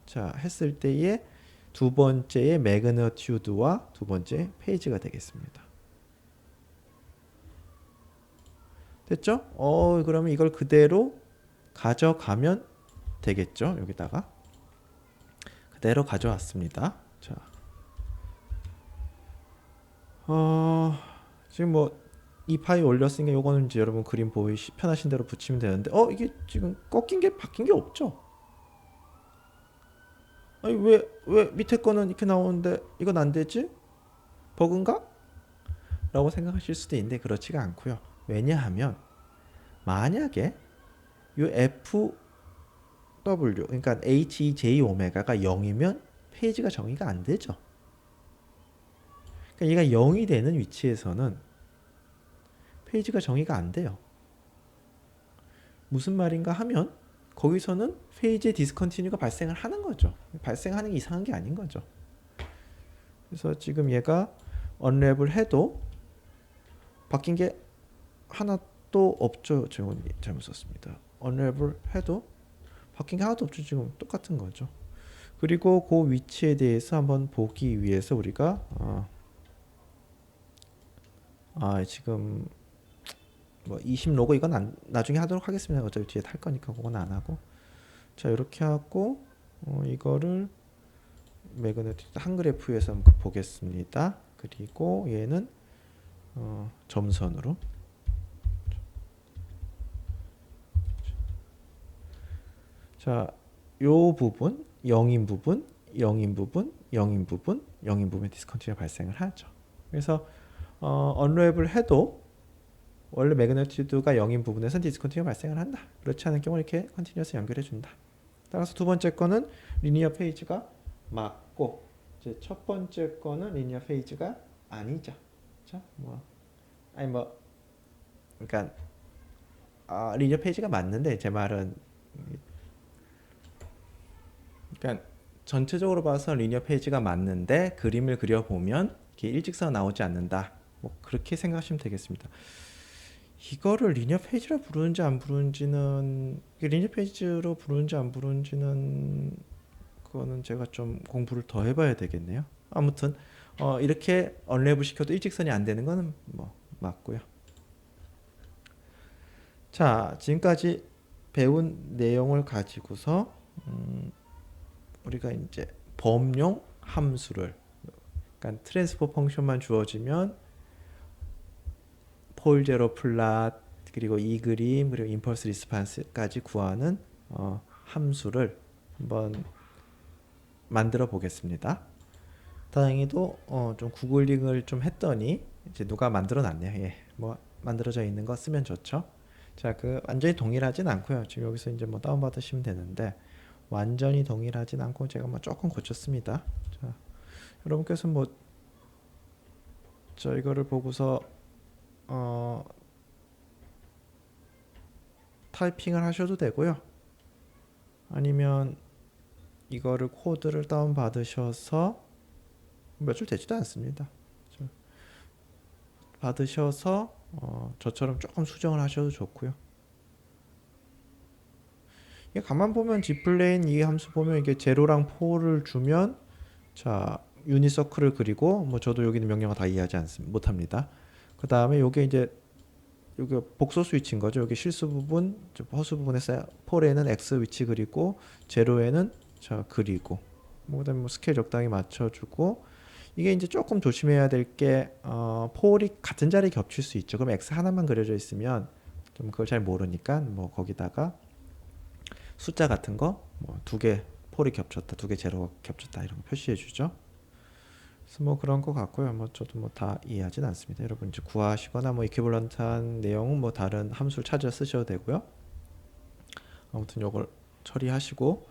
자 했을 때의 두 번째의 매그너튜드와 두 번째 페이지가 되겠습니다. 됐죠? 그러면 이걸 그대로 가져가면 되겠죠? 여기다가 그대로 가져왔습니다. 자, 지금 뭐 이 파일 올렸으니까 요거는 이제 여러분 그림 보이시 편하신 대로 붙이면 되는데 이게 지금 꺾인 게 바뀐 게 없죠? 아니 왜 밑에 거는 이렇게 나오는데 이건 안 되지? 버그인가? 라고 생각하실 수도 있는데 그렇지가 않고요. 왜냐하면 만약에 이 FW 그러니까 HEJ 오메가가 0이면 페이지가 정의가 안 되죠. 그러니까 얘가 0이 되는 위치에서는 페이지가 정의가 안 돼요. 무슨 말인가 하면 거기서는 페이지의 디스컨티뉴가 발생을 하는 거죠. 발생하는 게 이상한 게 아닌 거죠. 그래서 지금 얘가 언랩을 해도 바뀐 게 하나도 없죠. 제가 잘못 썼습니다. 언랩을 해도 바뀐 게 하나도 없죠. 지금 똑같은 거죠. 그리고 그 위치에 대해서 한번 보기 위해서 우리가 지금 뭐 20 로고 이건 나중에 하도록 하겠습니다. 어차피 뒤에 탈 거니까 그건 안 하고. 자, 이렇게 하고 이거를 매그네틱 한 그래프에서 한번 보겠습니다. 그리고 얘는 점선으로. 자, 요 부분 0인 부분, 0인 부분, 0인 부분, 0인 부분에 디스컨티뉴가 발생을 하죠. 그래서 언랩을 해도 원래 매그니튜드가 0인 부분에서 디스컨티뉴가 발생을 한다. 그렇지 않은 경우 이렇게 컨티뉴어스 연결해 준다. 따라서 두 번째 거는 리니어 페이지가 맞고 이제 첫 번째 거는 리니어 페이지가 아니죠. 자, 그러니까 리니어 페이지가 맞는데 제 말은 그러니까 전체적으로 봐서 리니어 페이지가 맞는데 그림을 그려보면 이렇게 일직선 나오지 않는다. 뭐 그렇게 생각하시면 되겠습니다. 이거를 리니어 페이지로 부르는지 안 부르는지는 리니어 페이지로 부르는지 안 부르는지는 그거는 제가 좀 공부를 더 해봐야 되겠네요. 아무튼 이렇게 언랩을 시켜도 일직선이 안 되는 거는 뭐 맞고요. 자, 지금까지 배운 내용을 가지고서 우리가 이제 범용 함수를 그러니까 트랜스포 펑션만 주어지면 폴 제로 플랫 그리고 이 그림 그리고 임펄스 리스판스까지 구하는 함수를 한번 만들어 보겠습니다. 다행히도 좀 구글링을 좀 했더니 이제 누가 만들어 놨네요. 예, 뭐 만들어져 있는 거 쓰면 좋죠. 자, 그 완전히 동일하진 않고요. 지금 여기서 이제 뭐 다운 받으시면 되는데 완전히 동일하진 않고 제가 뭐 조금 고쳤습니다. 자, 여러분께서 뭐 저 이거를 보고서 타이핑을 하셔도 되고요. 아니면 이거를 코드를 다운 받으셔서 몇 줄 되지도 않습니다. 받으셔서 저처럼 조금 수정을 하셔도 좋고요. 이게 가만 보면 G플레인 이 함수 보면 이게 제로랑 4를 주면 자 유니서클을 그리고 뭐 저도 여기는 명령어 다 이해하지 못합니다. 그 다음에 요게 이제 여기 복소 스위치인 거죠. 여기 실수 부분, 허수 부분에서 4에는 X 위치 그리고 제로에는 자 그리고 그다음에 뭐 스케일 적당히 맞춰주고 이게 이제 조금 조심해야 될 게 폴이 같은 자리에 겹칠 수 있죠. 그럼 X 하나만 그려져 있으면 좀 그걸 잘 모르니까 뭐 거기다가 숫자 같은 거 뭐 두 개 폴이 겹쳤다, 두 개 제로가 겹쳤다 이런 거 표시해 주죠. 그래서 뭐 그런 거 같고요. 뭐 저도 뭐 다 이해하진 않습니다. 여러분 이제 구하시거나 뭐 이퀴벌런트한 내용은 뭐 다른 함수를 찾아 쓰셔도 되고요. 아무튼 요걸 처리하시고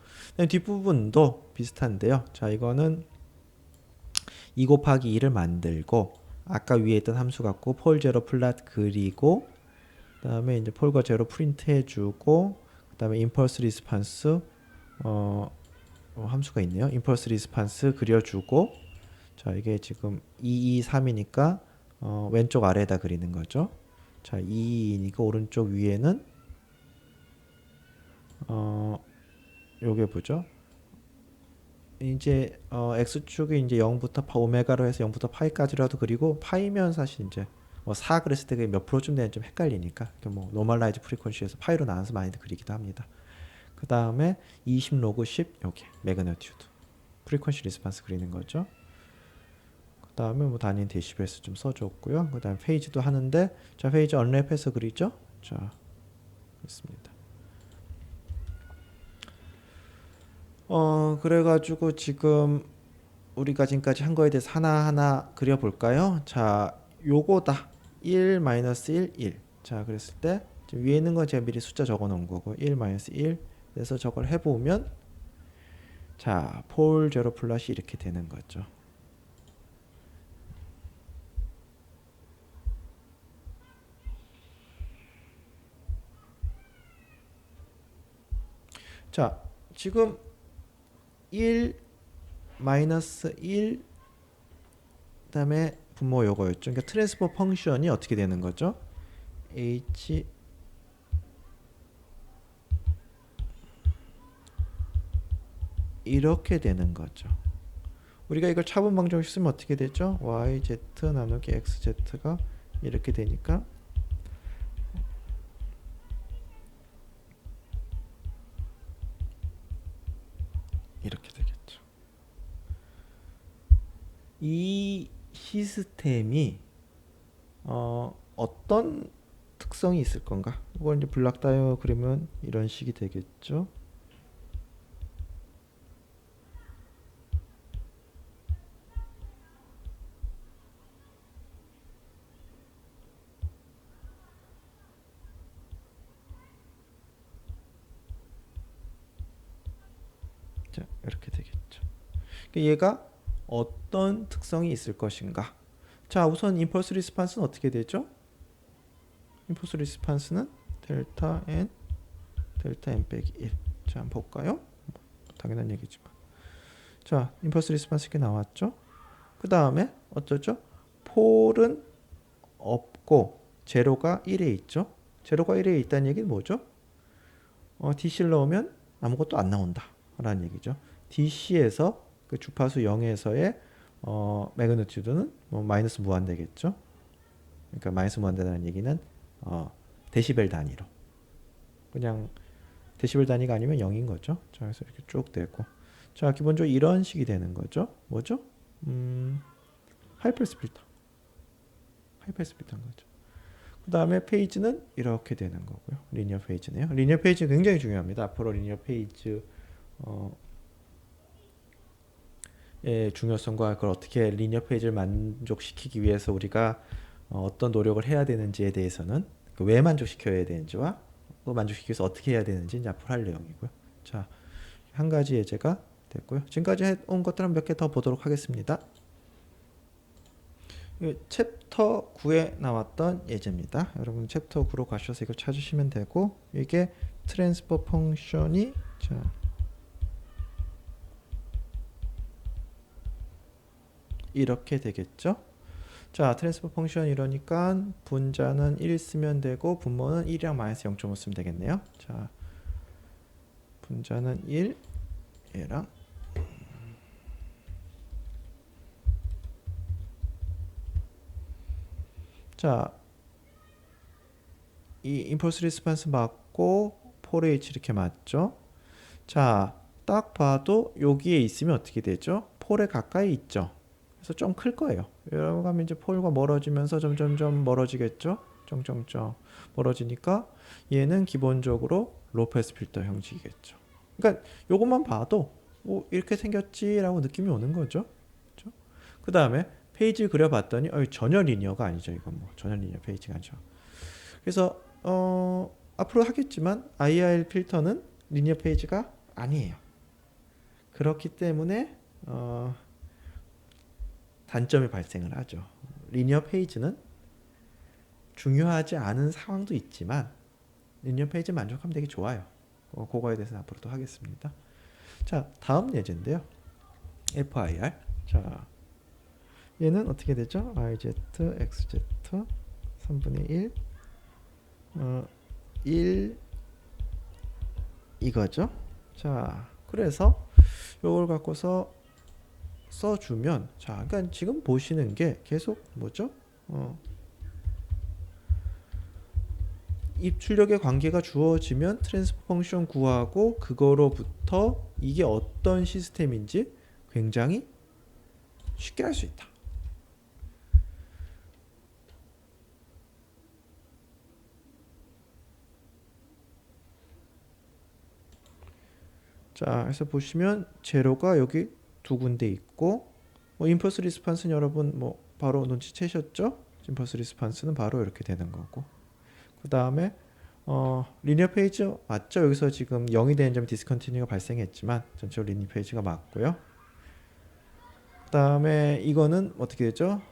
뒷부분도 비슷한데요. 자, 이거는 2 곱하기 2를 만들고 아까 위에 있던 함수 갖고 폴 제로 플랫 그리고 그다음에 이제 폴과 제로 프린트 해주고 그다음에 임펄스 리스판스 함수가 있네요. 임펄스 리스판스 그려주고 자 이게 지금 2, 2, 3이니까 왼쪽 아래에다 그리는 거죠. 자 2이니까 오른쪽 위에는 요게 뭐죠? 이제 x축이 이제 0부터 오메가로 해서 0부터 파이까지라도 그리고 파이면 사실 이제 뭐 4 그랬을 때 그게 몇 프로쯤 되는지 좀 헷갈리니까 뭐 노멀라이즈 프리퀀시에서 파이로 나눠서 많이들 그리기도 합니다. 그 다음에 20 로그 10 여기 매그너튜드 프리퀀시 리스판스 그리는 거죠. 그 다음에 뭐 단위인 데시벨스 좀 써줬고요. 그 다음에 페이지도 하는데 자 페이지 언랩해서 그리죠. 자 있습니다. 그래가지고 지금 우리가 지금까지 한 거에 대해서 하나하나 그려볼까요? 자 요거다 1 마이너스 1 1. 자 그랬을 때 위에 있는 건 제가 미리 숫자 적어 놓은 거고 1 마이너스 1 그래서 저걸 해보면 자 폴 제로 플러시 이렇게 되는 거죠. 자 지금 1 마이너스 1 그다음에 분모 요거였죠. 그러니까 트랜스포 펑션이 어떻게 되는 거죠? h 이렇게 되는 거죠. 우리가 이걸 차분 방정식 쓰면 어떻게 되죠? yz 나누기 xz가 이렇게 되니까 이렇게 되겠죠. 이 시스템이 어떤 특성이 있을 건가? 이걸 이제 블락 다이어그램은 이런 식이 되겠죠. 자, 이렇게 되겠죠. 얘가 어떤 특성이 있을 것인가? 자, 우선 임펄스 리스판스는 어떻게 되죠? 임펄스 리스판스는 델타 n 빼기 1. 자, 한번 볼까요? 당연한 얘기지만. 자, 임펄스 리스판스 이렇게 나왔죠? 그 다음에 어쩌죠? 폴은 없고 제로가 1에 있죠? 제로가 1에 있다는 얘기는 뭐죠? DC를 넣으면 아무것도 안 나온다 라는 얘기죠. DC에서 그 주파수 0에서의 매그니튜드는 뭐 마이너스 무한대겠죠. 그러니까 마이너스 무한대라는 얘기는 데시벨 단위로 그냥 데시벨 단위가 아니면 0인 거죠. 자, 그래서 이렇게 쭉 되고 자 기본적으로 이런 식이 되는 거죠. 뭐죠? 하이패스 필터 하이패스필터인 거죠. 그 다음에 페이지는 이렇게 되는 거고요. 리니어 페이지네요. 리니어 페이지 굉장히 중요합니다. 앞으로 리니어 페이지 의 중요성과 그걸 어떻게 리니어 페이지를 만족시키기 위해서 우리가 어떤 노력을 해야 되는지에 대해서는 왜 만족시켜야 되는지와 또 만족시키기 위해서 어떻게 해야 되는지 이제 앞으로 할 내용이고요. 자, 한 가지 예제가 됐고요. 지금까지 해온 것들 한 몇 개 더 보도록 하겠습니다. 챕터 9에 나왔던 예제입니다. 여러분 챕터 9로 가셔서 이걸 찾으시면 되고 이게 트랜스퍼 펑션이 자 이렇게 되겠죠. 자 트랜스퍼 펑션 이러니까 분자는 1 쓰면 되고 분모는 1이랑 마이너스 0.5 쓰면 되겠네요. 자 분자는 1 얘랑 자, 이 임펄스 리스판스 맞고 폴의 H 이렇게 맞죠? 자, 딱 봐도 여기에 있으면 어떻게 되죠? 폴에 가까이 있죠? 그래서 좀 클 거예요. 이러고 가면 이제 폴과 멀어지면서 점점점 멀어지겠죠? 점점점 멀어지니까 얘는 기본적으로 로페스 필터 형식이겠죠. 그러니까 요것만 봐도 뭐 이렇게 생겼지라고 느낌이 오는 거죠. 그렇죠? 그 다음에 페이지 그려봤더니 전혀 리니어가 아니죠. 이건 뭐 전혀 리니어 페이지가 아니죠. 그래서 앞으로 하겠지만 IR 필터는 리니어 페이지가 아니에요. 그렇기 때문에 단점이 발생을 하죠. 리니어 페이지는 중요하지 않은 상황도 있지만 리니어 페이지 만족하면 되게 좋아요. 그거에 대해서 앞으로 또 하겠습니다. 자, 다음 예제인데요. FIR. 자, 얘는 어떻게 되죠? YZ, XZ 3분의 1 1 이거죠. 자, 그래서 요걸 갖고서 써주면 자, 그러니까 지금 보시는 게 계속 뭐죠? 입출력의 관계가 주어지면 트랜스퍼 펑션 구하고 그거로부터 이게 어떤 시스템인지 굉장히 쉽게 알 수 있다. 자, 그래서 보시면 제로가 여기 두 군데 있고, 뭐 임펄스 리스판스는 여러분 뭐 바로 눈치채셨죠? 임펄스 리스판스는 바로 이렇게 되는 거고. 그 다음에 리니어 페이지 맞죠? 여기서 지금 0이 되는 점 디스컨티뉴가 발생했지만 전체로 리니어 페이지가 맞고요. 그 다음에 이거는 어떻게 되죠?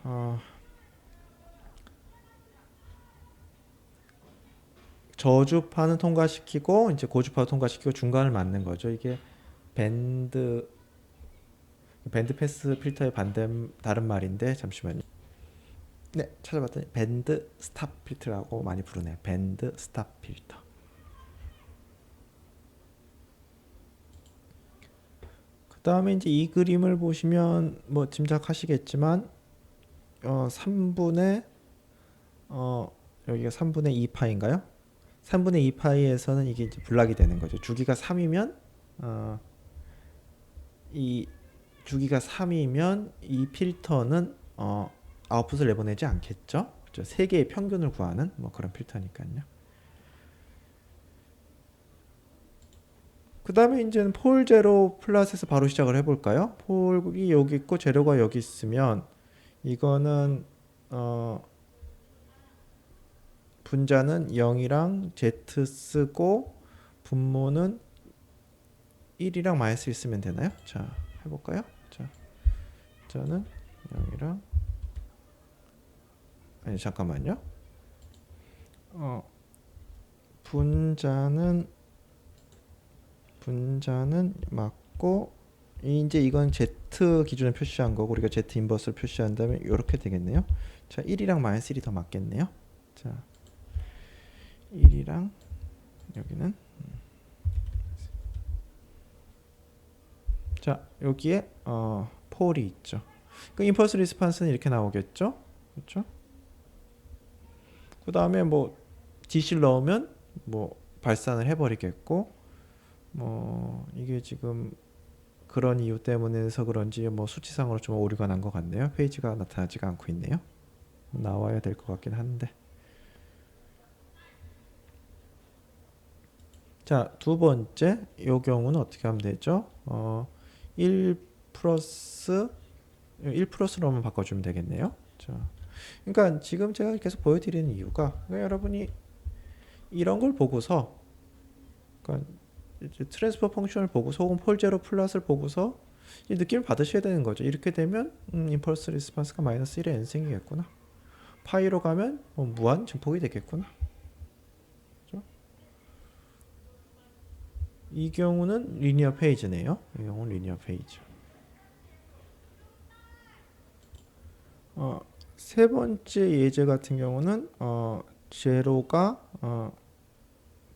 저주파는 통과시키고 이제 고주파 통과시키고 중간을 맞는 거죠. 이게 밴드 패스 필터의 다른 말인데 잠시만요. 네, 찾아봤더니 밴드 스탑 필터라고 많이 부르네요. 밴드 스탑 필터. 그 다음에 이제 이 그림을 보시면 뭐 짐작하시겠지만 3분의 여기가 3분의 2파인가요? 3분의 2파이에서는 이게 이제 불락이 되는 거죠. 주기가 3이면 이 주기가 3이면 이 필터는 아웃풋을 내보내지 않겠죠? 그렇죠? 세 개의 평균을 구하는 뭐 그런 필터니까요. 그 다음에 이제는 폴 제로 플러스에서 바로 시작을 해볼까요? 폴이 여기 있고 제로가 여기 있으면 이거는 분자는 0이랑 Z 쓰고 분모는 1이랑 마이너스 있으면 되나요? 자, 해볼까요? 자, 저는 0이랑 아니 잠깐만요. 분자는 맞고 이제 이건 Z 기준을 표시한 거고 우리가 Z 인버스를 표시한다면 이렇게 되겠네요. 자, 1이랑 마이너스 1이 더 맞겠네요. 자, 1이랑 여기는 자, 여기에 폴이 있죠. 그 임펄스 리스판스는 이렇게 나오겠죠? 그렇죠? 그 다음에 뭐 DC를 넣으면 뭐 발산을 해버리겠고 뭐 이게 지금 그런 이유 때문에서 그런지 뭐 수치상으로 좀 오류가 난 것 같네요. 페이지가 나타나지가 않고 있네요. 나와야 될 것 같긴 한데. 자, 두 번째 이 경우는 어떻게 하면 되죠? 1 플러스로만 바꿔주면 되겠네요. 자, 그러니까 지금 제가 계속 보여드리는 이유가 그러니까 여러분이 이런 걸 보고서 그러니까 트랜스퍼 펑션을 보고서 혹은 폴 제로 플러스를 보고서 이 느낌을 받으셔야 되는 거죠. 이렇게 되면 임펄스 리스판스가 마이너스 1의 n승이겠구나. 파이로 가면 무한 증폭이 되겠구나. 그렇죠? 이 경우는 리니어 페이지네요. 이 경우는 리니어 페이지. 세 번째 예제 같은 경우는 제로가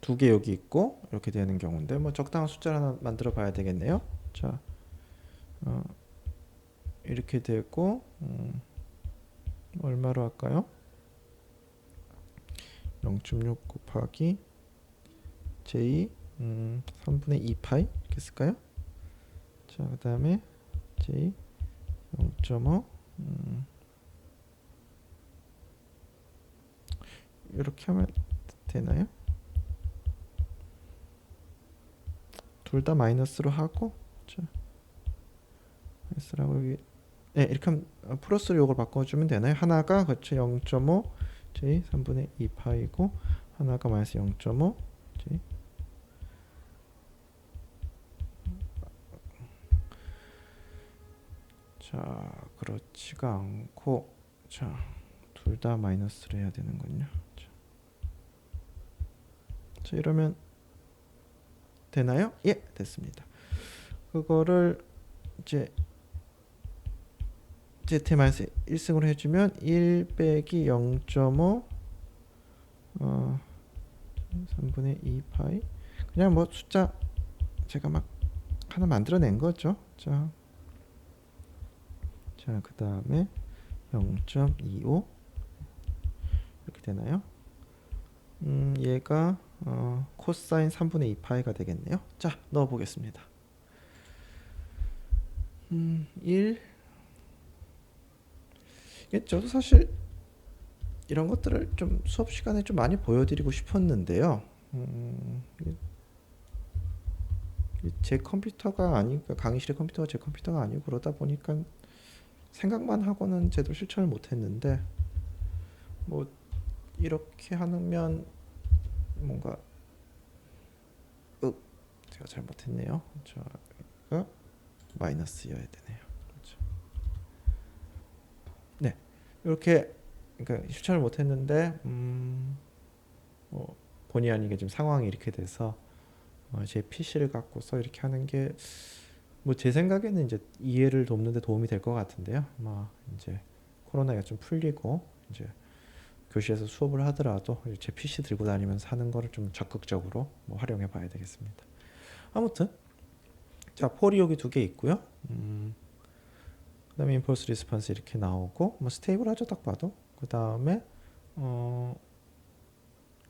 두 개 여기 있고 이렇게 되는 경우인데 뭐 적당한 숫자를 하나 만들어 봐야 되겠네요. 자, 이렇게 되고 얼마로 할까요? 0.6 곱하기 j 3분의 2파이 이렇게 쓸까요? 자, 그 다음에 j 0.5 이렇게 하면 되나요? 둘 다 마이너스로 하고 자, 마이너스라고 여기 네, 이렇게 하면 플러스로 이걸 바꿔주면 되나요? 하나가 그렇죠 0.5 j 3분의 2파이고 하나가 마이너스 0.5 j 자, 그렇지가 않고 자, 둘 다 마이너스를 해야 되는군요. 자, 이러면 되나요? 예, 됐습니다. 그거를 이제 Z-1승으로 해주면 1 빼기 0.5 3분의 2파이 그냥 뭐 숫자 제가 막 하나 만들어낸 거죠. 자, 그 다음에 0.25 이렇게 되나요? 얘가 코사인 3분의 2파이가 되겠네요. 자, 넣어 보겠습니다. 1. 저도 사실 이런 것들을 좀 수업 시간에 좀 많이 보여드리고 싶었는데요. 제 컴퓨터가 아니니까, 강의실의 컴퓨터가 제 컴퓨터가 아니고 그러다 보니까 생각만 하고는 제대로 실천을 못했는데, 뭐 이렇게 하면 뭔가 제가 잘못했네요. 저가 마이너스여야 되네요. 그렇죠. 네, 이렇게 그러니까 실천을 못했는데 뭐 본의 아니게 좀 상황이 이렇게 돼서 제 PC를 갖고서 이렇게 하는 게 뭐 제 생각에는 이제 이해를 돕는 데 도움이 될 것 같은데요. 이제 코로나가 좀 풀리고 이제 교실에서 수업을 하더라도 제 PC 들고 다니면서 하는 거를 좀 적극적으로 뭐 활용해 봐야 되겠습니다. 아무튼 자, 폴이 여기 두 개 있고요. 그다음에 임펄스 리스폰스 이렇게 나오고 뭐 스테이블하죠, 딱 봐도. 그다음에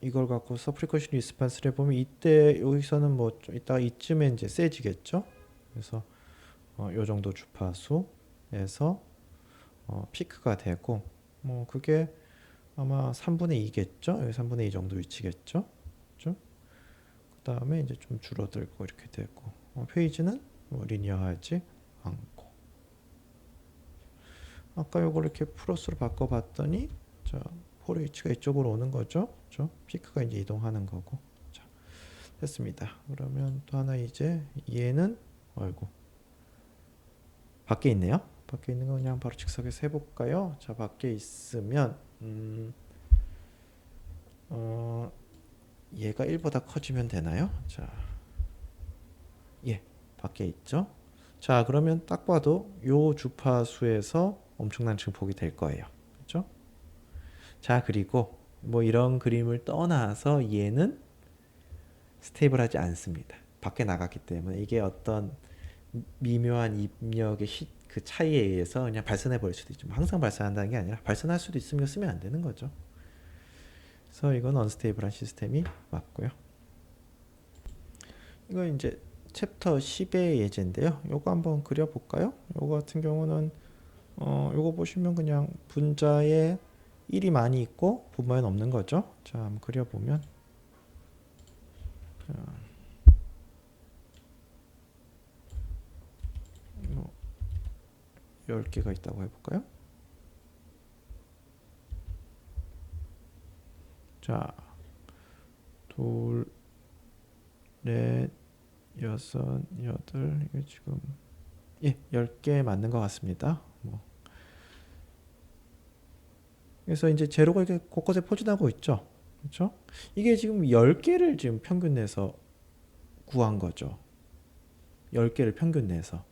이걸 갖고서 프리쿼션 리스폰스를 보면 이때 여기서는 뭐 좀 이따 이쯤에 이제 세지겠죠. 그래서 요 정도 주파수에서 피크가 되고 뭐 그게 아마 3분의 2겠죠. 여기 3분의 2 정도 위치겠죠. 그렇죠? 그다음에 이제 좀 줄어들고 이렇게 되고 페이지는 뭐 리니어하지 않고 아까 요걸 이렇게 플러스로 바꿔봤더니 자, 폴의 위치가 이쪽으로 오는 거죠. 그렇죠? 피크가 이제 이동하는 거고. 자, 됐습니다. 그러면 또 하나 이제 얘는 아이고 밖에 있네요. 밖에 있는 거 그냥 바로 즉석에서 해볼까요? 자, 밖에 있으면 얘가 1보다 커지면 되나요? 자, 예, 밖에 있죠. 자, 그러면 딱 봐도 요 주파수에서 엄청난 증폭이 될 거예요. 그렇죠? 자, 그리고 뭐 이런 그림을 떠나서 얘는 스테이블하지 않습니다. 밖에 나갔기 때문에 이게 어떤 미묘한 입력의 그 차이에 의해서 그냥 발산해 버릴 수도 있죠. 항상 발산한다는 게 아니라 발산할 수도 있으면 쓰면 안 되는 거죠. 그래서 이건 언스테이블한 시스템이 맞고요. 이거 이제 챕터 10의 예제인데요. 요거 한번 그려볼까요? 요거 같은 경우는 요거 보시면 그냥 분자에 1이 많이 있고 분모에는 없는 거죠. 자, 한번 그려보면 자, 뭐 10개가 있다고 해볼까요? 자, 둘, 넷, 여섯, 여덟, 이게 지금 10개 맞는 것 같습니다. 그래서 이제 제로가 이렇게 곳곳에 포진하고 있죠. 그렇죠? 이게 지금 10개를 지금 평균 내서 구한 거죠. 10개를 평균 내서.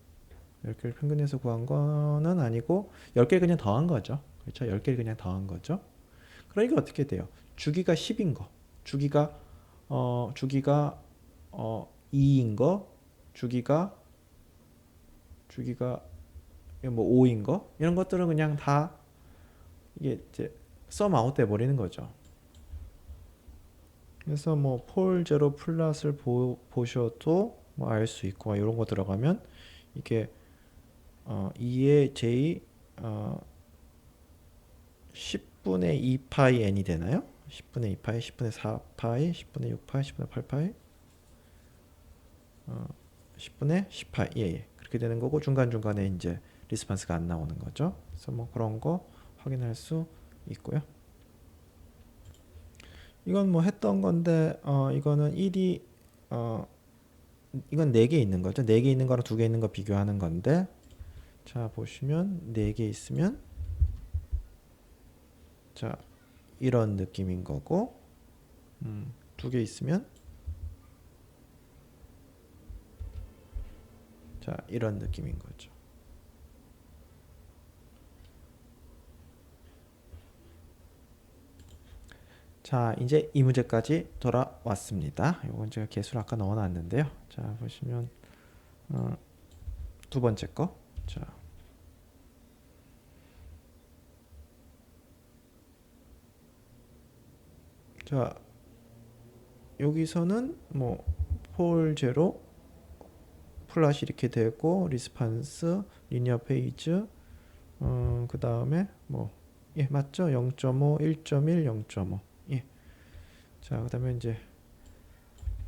10개를 평균 내서 구한 거는 아니고 10개를 그냥 더한 거죠. 그렇죠? 10개를 그냥 더한 거죠. 그러니까 어떻게 돼요? 주기가 10인 거. 주기가 2인 거. 주기가 뭐 5인 거. 이런 것들은 그냥 다 이게 이제 썸 아웃 돼 버리는 거죠. 그래서 뭐 폴 제로 플랫을 보셔도 뭐 알 수 있고 이런 거 들어가면 이게 2의 j 10분의 2파이 n이 되나요? 10분의 2파이, 10분의 4파이, 10분의 6파이, 10분의 8파이, 10분의 10파이. 예. 그렇게 되는 거고 중간중간에 이제 리스폰스가 안 나오는 거죠. 그래서 뭐 그런 거 확인할 수 있고요. 이건 뭐 했던 건데 이거는 1이 이건 4개 있는 거죠. 4개 있는 거랑 2개 있는 거 비교하는 건데 자, 보시면 4개 있으면 자, 이런 느낌인 거고 2개 있으면 자, 이런 느낌인 거죠. 자, 이제 이 문제까지 돌아왔습니다. 이건 제가 개수를 아까 넣어놨는데요. 자, 보시면 두 번째 거. 자, 여기서는 뭐 폴 제로 플랫이 이렇게 되고 리스판스 리니어 페이지 그 다음에 뭐 예 맞죠 0.5 1.1 0.5 예. 자 그다음에 이제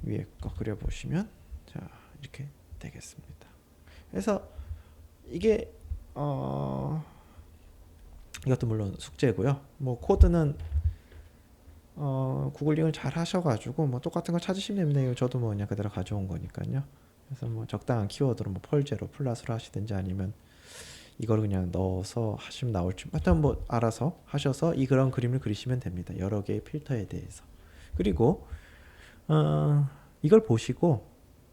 위에 거 그려보시면 자 이렇게 되겠습니다. 그래서 이게 이것도 물론 숙제고요. 뭐 코드는 구글링을 잘 하셔가지고 뭐 똑같은 거 찾으시면 됩니다. 저도 뭐 그냥 그대로 가져온 거니까요. 그래서 뭐 적당한 키워드로 뭐 펄제로 플러스로 하시든지 아니면 이걸 그냥 넣어서 하시면 나올지 일단 뭐 알아서 하셔서 이 그런 그림을 그리시면 됩니다. 여러 개의 필터에 대해서. 그리고 이걸 보시고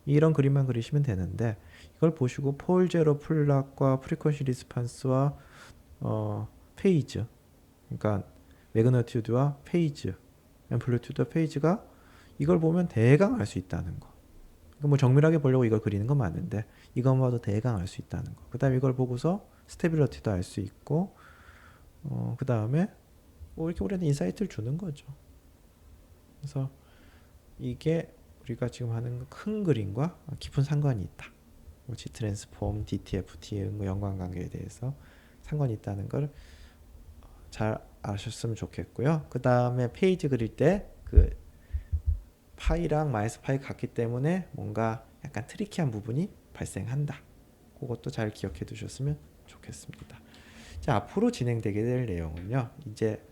이런 그림만 그리시면 되는데 이걸 보시고 폴 제로 플랫과 프리퀀시 리스판스와 페이즈 그러니까 매그너튜드와 페이즈 앰플리튜드 페이지가 이걸 보면 대강 알 수 있다는 거. 그러니까 뭐 정밀하게 보려고 이걸 그리는 건 맞는데 이것만 봐도 대강 알 수 있다는 거. 그 다음에 이걸 보고서 스테빌리티도 알 수 있고 그 다음에 뭐 이렇게 우리한테 인사이트를 주는 거죠. 그래서 이게 우리가 지금 하는 큰 그림과 깊은 상관이 있다. 뭐 G 트랜스폼, DTFT의 연관관계에 대해서 상관이 있다는 걸 잘 아셨으면 좋겠고요. 그 다음에 페이지 그릴 때 그 파이랑 마이너스 파이 같기 때문에 뭔가 약간 트리키한 부분이 발생한다. 그것도 잘 기억해 두셨으면 좋겠습니다. 자, 앞으로 진행되게 될 내용은요. 이제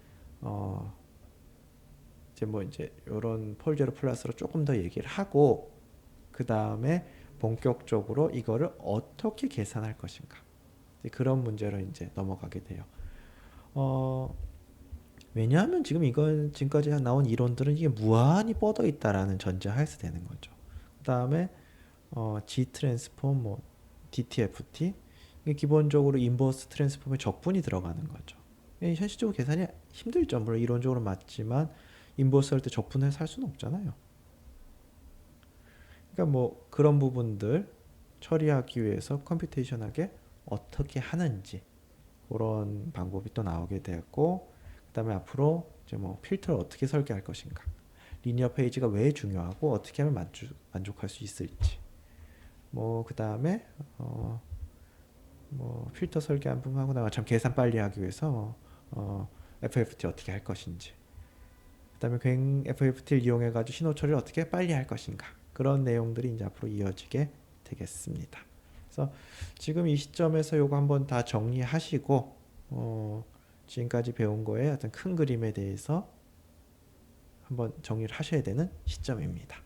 이런 폴제로 플러스로 조금 더 얘기를 하고 그 다음에 본격적으로 이거를 어떻게 계산할 것인가 그런 문제로 이제 넘어가게 돼요. 왜냐하면 지금까지 나온 이론들은 이게 무한히 뻗어 있다라는 전제하에서 되는 거죠. 그 다음에 G 트랜스폼, 뭐 DTFT 이게 기본적으로 인버스 트랜스폼의 적분이 들어가는 거죠. 현실적으로 계산이 힘들죠. 물론 이론적으로 맞지만 인버스 할 때 적분해서 할 수는 없잖아요. 그러니까 뭐 그런 부분들 처리하기 위해서 컴퓨테이션하게 어떻게 하는지 그런 방법이 또 나오게 되었고 그 다음에 앞으로 이제 뭐 필터를 어떻게 설계할 것인가 리니어 페이지가 왜 중요하고 어떻게 하면 만족할 수 있을지 뭐 그 다음에 뭐 필터 설계 한 부분 하고 나면 참 계산 빨리 하기 위해서 FFT 어떻게 할 것인지 그 다음에 FFT를 이용해 가지고 신호 처리를 어떻게 빨리 할 것인가 그런 내용들이 이제 앞으로 이어지게 되겠습니다. 그래서 지금 이 시점에서 요거 한번 다 정리하시고 지금까지 배운 거에 어떤 큰 그림에 대해서 한번 정리를 하셔야 되는 시점입니다.